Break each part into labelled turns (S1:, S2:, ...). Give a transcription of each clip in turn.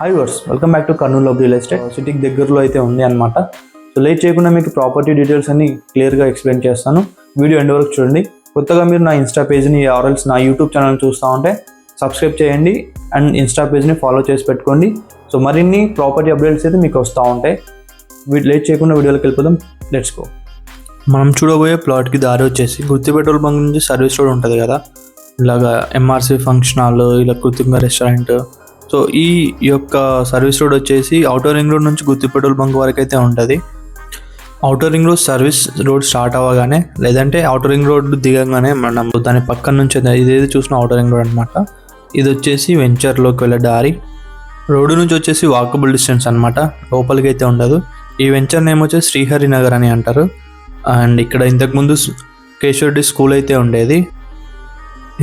S1: Hi వర్స్, welcome back to Kurnool real estate. సిటీకి దగ్గరలో అయితే ఉంది అనమాట. సో లేట్ చేయకుండా మీకు ప్రాపర్టీ డీటెయిల్స్ అన్ని క్లియర్గా ఎక్స్ప్లెయిన్ చేస్తాను. వీడియో ఎండ్ వరకు చూడండి. కొత్తగా మీరు నా ఇన్స్టా పేజ్ని ఆర్ఎల్స్ నా యూట్యూబ్ ఛానల్ చూస్తూ ఉంటే సబ్స్క్రైబ్ చేయండి అండ్ ఇన్స్టా పేజ్ని ఫాలో చేసి పెట్టుకోండి. సో మరిన్ని ప్రాపర్టీ అప్డేట్స్ అయితే మీకు వస్తూ ఉంటాయి. లేట్ చేయకుండా వీడియోలోకి వెళ్ళిపోదాం. Let's go. మనం చూడబోయే ప్లాట్కి దారి వచ్చేసి గుత్తి పెట్రోల్ బంక్ నుంచి సర్వీస్ రోడ్ ఉంటుంది కదా, ఇలాగా ఎంఆర్సీ ఫంక్షన్ హాల్, ఇలా కృతింగ రెస్టారెంట్. సో ఈ యొక్క సర్వీస్ రోడ్ వచ్చేసి ఔటర్ రింగ్ రోడ్ నుంచి గుత్తి పెట్రోల్ బంక్ వరకు అయితే ఉంటుంది. Outer ring road service road start అవ్వగానే, లేదంటే ఔటర్ రింగ్ రోడ్ దిగగానే మనం దాని పక్కన నుంచి ఇదేది చూసిన ఔటర్ రింగ్ రోడ్ అనమాట. ఇది వచ్చేసి వెంచర్లోకి వెళ్ళే దారి. రోడ్డు నుంచి వచ్చేసి వాకబుల్ డిస్టెన్స్ అనమాట, లోపలికి అయితే ఉండదు. ఈ వెంచర్ నేమ్ వచ్చేసి శ్రీహరి నగర్ అని అంటారు. అండ్ ఇక్కడ ఇంతకుముందు కేశవరెడ్డి స్కూల్ అయితే ఉండేది.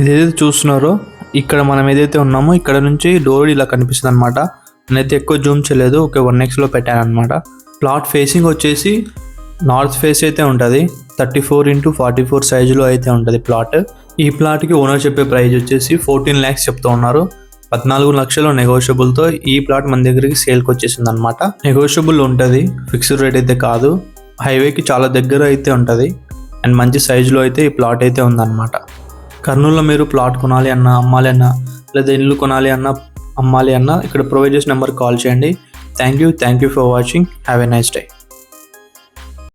S1: ఇదేదైతే చూస్తున్నారో ఇక్కడ మనం ఏదైతే ఉన్నామో ఇక్కడ నుంచి డోర్ ఇలా కనిపిస్తుంది అనమాట. నేనైతే ఎక్కువ జూమ్ చేయలేదు, ఒక 1x లో పెట్టాను అనమాట. ప్లాట్ ఫేసింగ్ వచ్చేసి నార్త్ ఫేస్ అయితే ఉంటుంది. 34x44 సైజులో అయితే ఉంటుంది ప్లాట్. ఈ ప్లాట్కి ఓనర్ చెప్పే ప్రైస్ వచ్చేసి 14 lakhs చెప్తూ ఉన్నారు. 14 లక్షలు నెగోషియబుల్తో ఈ ప్లాట్ మన దగ్గరికి సేల్కి వచ్చేసింది అనమాట. నెగోషియబుల్ ఉంటుంది, ఫిక్స్డ్ రేట్ అయితే కాదు. హైవేకి చాలా దగ్గర అయితే ఉంటుంది అండ్ మంచి సైజులో అయితే ఈ ప్లాట్ అయితే ఉందన్నమాట. కర్నూలులో మీరు ప్లాట్ కొనాలి అన్నా, అమ్మాలి అన్నా, లేదా ఇల్లు కొనాలి అన్నా, అమ్మాలి అన్నా ఇక్కడ ప్రొవైడ్ చేసిన నెంబర్కి కాల్ చేయండి. Thank you for watching. Have a nice day.